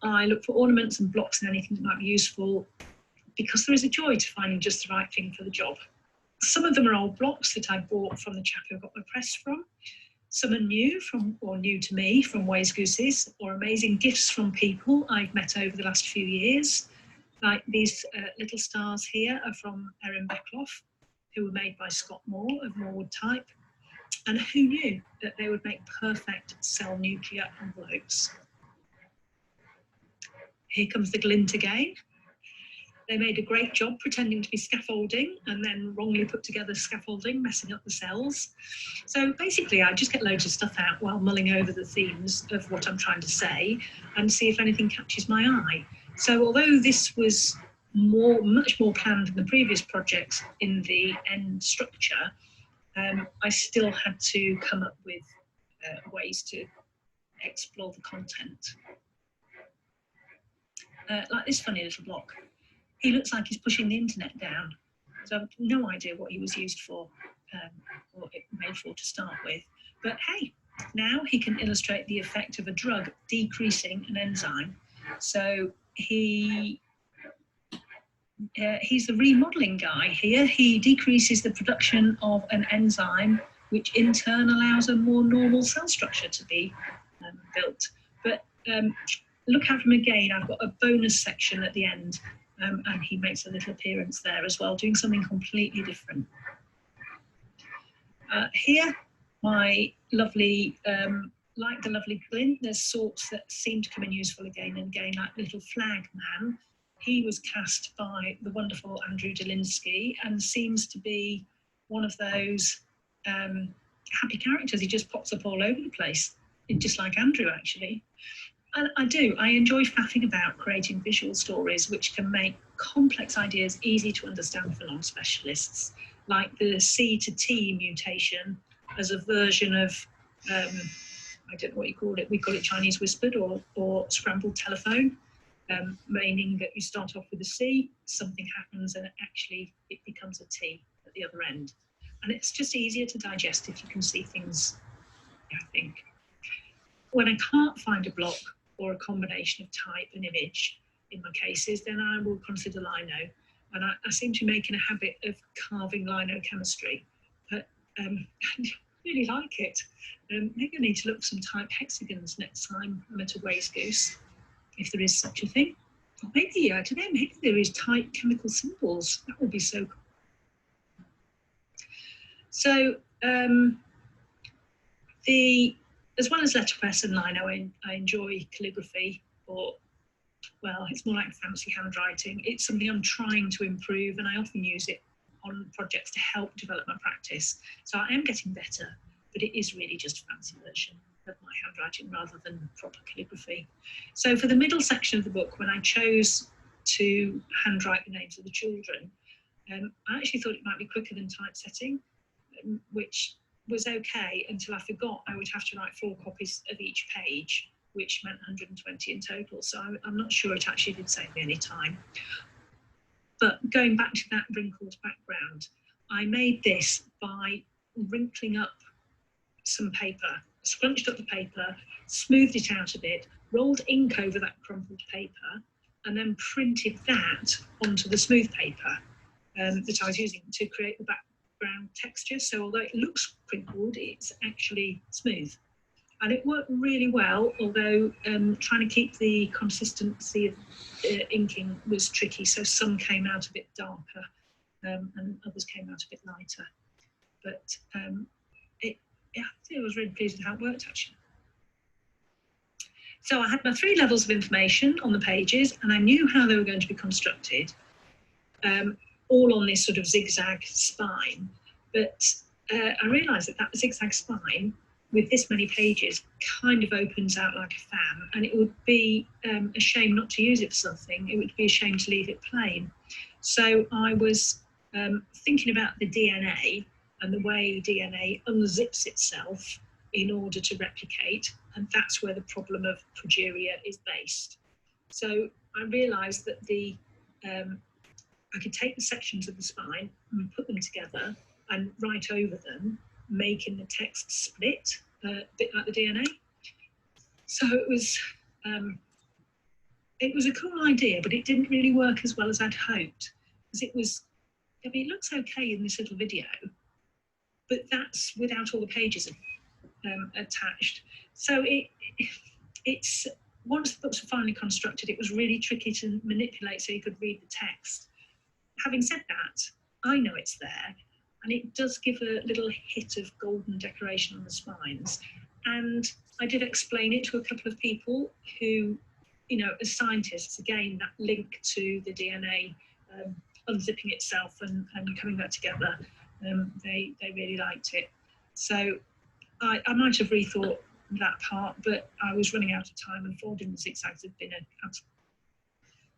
I looked for ornaments and blocks and anything that might be useful, because there is a joy to finding just the right thing for the job. Some of them are old blocks that I bought from the chap who got my press from. Some are new new to me from Ways Gooses, or amazing gifts from people I've met over the last few years. Like these little stars here are from Erin Beckloff, who were made by Scott Moore of Morewood Type. And who knew that they would make perfect cell nuclear envelopes? Here comes the glint again. They made a great job pretending to be scaffolding and then wrongly put together scaffolding, messing up the cells. So basically, I just get loads of stuff out while mulling over the themes of what I'm trying to say and see if anything catches my eye. So although this was much more planned than the previous projects in the end structure, I still had to come up with ways to explore the content. Like this funny little block. He looks like he's pushing the internet down. So I've no idea what he was used for, or it made for to start with. But hey, now he can illustrate the effect of a drug decreasing an enzyme. So he's the remodeling guy here. He decreases the production of an enzyme, which in turn allows a more normal cell structure to be built. But look out for him again. I've got a bonus section at the end, and he makes a little appearance there as well, doing something completely different. Here, my lovely, like the lovely Glint, there's sorts that seem to come in useful again and again, like Little Flag Man. He was cast by the wonderful Andrew Delinsky and seems to be one of those happy characters. He just pops up all over the place, just like Andrew, actually. And I enjoy faffing about creating visual stories which can make complex ideas easy to understand for non-specialists, like the C to T mutation as a version of, I don't know what you call it, we call it Chinese whispered or scrambled telephone, meaning that you start off with a C, something happens and actually it becomes a T at the other end. And it's just easier to digest if you can see things, I think. When I can't find a block or a combination of type and image in my cases, then I will consider Lino. And I seem to be making a habit of carving Lino chemistry, but I really like it. Maybe I need to look for some type hexagons next time I'm at a Ways Goose, if there is such a thing. Or maybe, I don't know, maybe there is type chemical symbols. That would be so cool. So as well as letterpress and Lino, I enjoy calligraphy, or, well, it's more like fancy handwriting. It's something I'm trying to improve, and I often use it on projects to help develop my practice. So I am getting better, but it is really just a fancy version of my handwriting rather than proper calligraphy. So for the middle section of the book, when I chose to handwrite the names of the children, I actually thought it might be quicker than typesetting, which was okay until I forgot I would have to write 4 copies of each page, which meant 120 in total. So I'm not sure it actually did save me any time. But going back to that wrinkled background, I made this by wrinkling up some paper, scrunched up the paper, smoothed it out a bit, rolled ink over that crumpled paper, and then printed that onto the smooth paper that I was using to create the background texture. So although it looks crinkled, it's actually smooth. And it worked really well, although trying to keep the consistency of inking was tricky. So some came out a bit darker and others came out a bit lighter. But I was really pleased with how it worked, actually. So I had my 3 levels of information on the pages, and I knew how they were going to be constructed, all on this sort of zigzag spine. But I realised that zigzag spine with this many pages kind of opens out like a fan, and it would be a shame not to use it for something. It would be a shame to leave it plain. So I was thinking about the DNA and the way DNA unzips itself in order to replicate, and that's where the problem of progeria is based. So I realised that I could take the sections of the spine and put them together and write over them, making the text split, a bit like the DNA. So it was a cool idea, but it didn't really work as well as I'd hoped, because it looks okay in this little video, but that's without all the pages attached. So it's once the books were finally constructed, it was really tricky to manipulate so you could read the text. Having said that, I know it's there, and it does give a little hit of golden decoration on the spines. And I did explain it to a couple of people who, as scientists, again, that link to the DNA unzipping itself and coming back together, they really liked it. So I might have rethought that part, but I was running out of time and folding the zigzags had been out.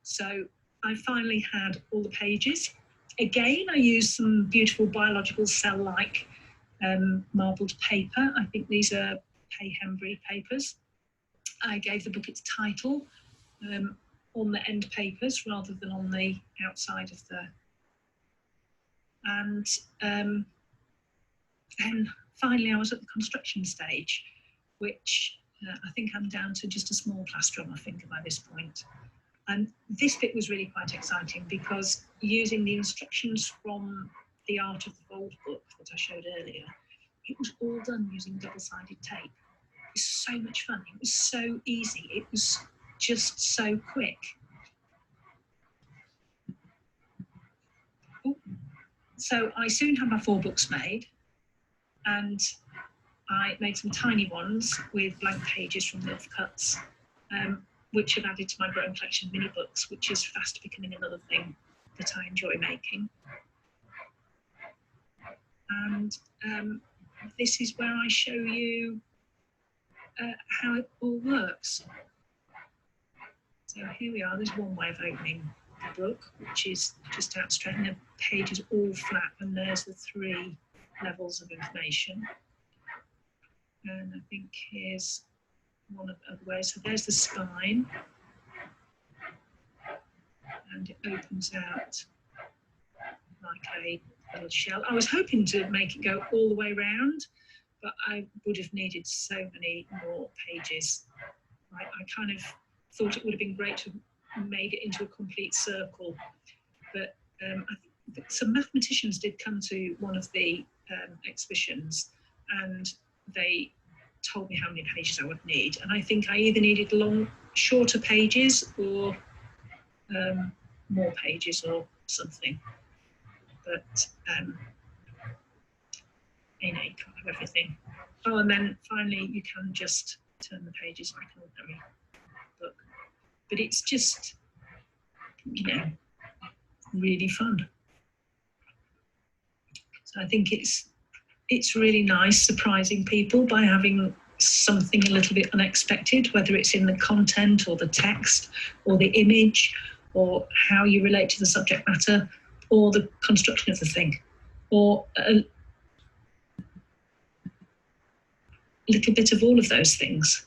So I finally had all the pages. Again, I used some beautiful biological cell-like marbled paper. I think these are Pay-Hembry papers. I gave the book its title on the end papers rather than on the outside of the. And then finally I was at the construction stage, which I think I'm down to just a small plaster on my finger by this point. And this bit was really quite exciting because using the instructions from the Art of the Bold book that I showed earlier, it was all done using double-sided tape. It was so much fun. It was so easy. It was just so quick. Ooh. So I soon had my 4 books made, and I made some tiny ones with blank pages from the offcuts, which have added to my growing collection of mini books, which is fast becoming another thing that I enjoy making. And this is where I show you how it all works. So here we are. There's one way of opening the book, which is just out straight, and the page is all flat, and there's the 3 levels of information. And I think here's one of the other ways. So there's the spine, and it opens out like a little shell. I was hoping to make it go all the way around, but I would have needed so many more pages. I kind of thought it would have been great to have made it into a complete circle, but I think some mathematicians did come to one of the exhibitions, and they told me how many pages I would need, and I think I either needed shorter pages or more pages or something. But you know, you can't have everything. Oh, and then finally you can just turn the pages like an ordinary book. But it's just, you know, really fun. So I think it's really nice surprising people by having something a little bit unexpected, whether it's in the content or the text or the image or how you relate to the subject matter or the construction of the thing, or a little bit of all of those things.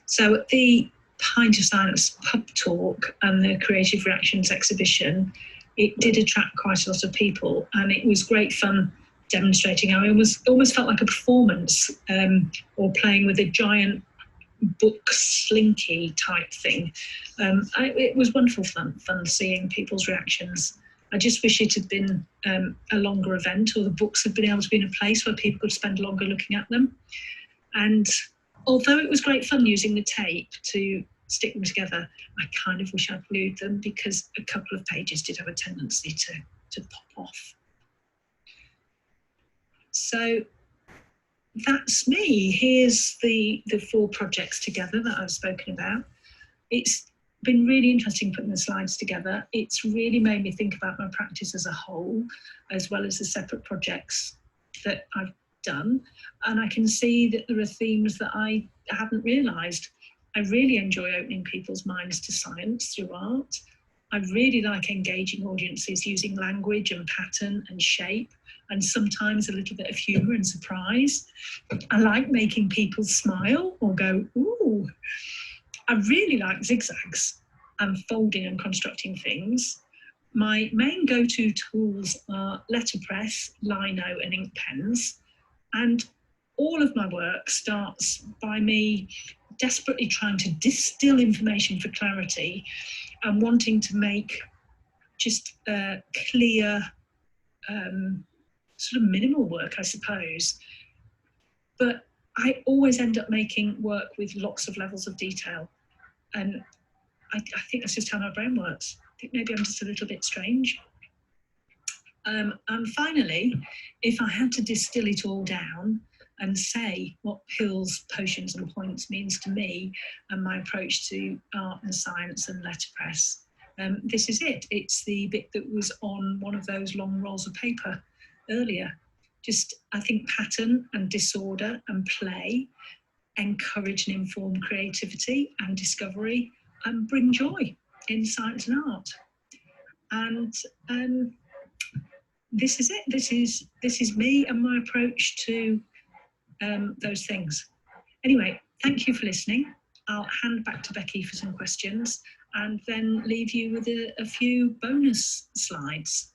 So at the Pint of Science pub talk and the Creative Reactions exhibition, it did attract quite a lot of people, and it was great fun demonstrating. I almost felt like a performance, or playing with a giant book slinky type thing. It was wonderful fun seeing people's reactions. I just wish it had been a longer event, or the books had been able to be in a place where people could spend longer looking at them. And although it was great fun using the tape to stick them together, I kind of wish I'd glued them, because a couple of pages did have a tendency to pop off. So that's me. Here's the 4 projects together that I've spoken about. It's been really interesting putting the slides together. It's really made me think about my practice as a whole, as well as the separate projects that I've done. And I can see that there are themes that I hadn't realised. I really enjoy opening people's minds to science through art. I really like engaging audiences using language and pattern and shape, and sometimes a little bit of humour and surprise. I like making people smile or go, ooh. I really like zigzags and folding and constructing things. My main go-to tools are letterpress, lino and ink pens. And all of my work starts by me desperately trying to distill information for clarity and wanting to make just clear, sort of minimal work, I suppose. But I always end up making work with lots of levels of detail. And I think that's just how my brain works. I think maybe I'm just a little bit strange. And finally, if I had to distill it all down and say what pills, potions and points means to me and my approach to art and science and letterpress, this is it. It's the bit that was on one of those long rolls of paper earlier. Just, I think, pattern and disorder and play encourage and inform creativity and discovery and bring joy in science and art. And this is it. This is me and my approach to those things. Anyway, thank you for listening. I'll hand back to Becky for some questions and then leave you with a few bonus slides.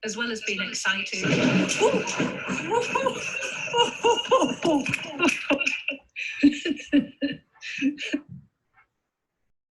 As well as being excited.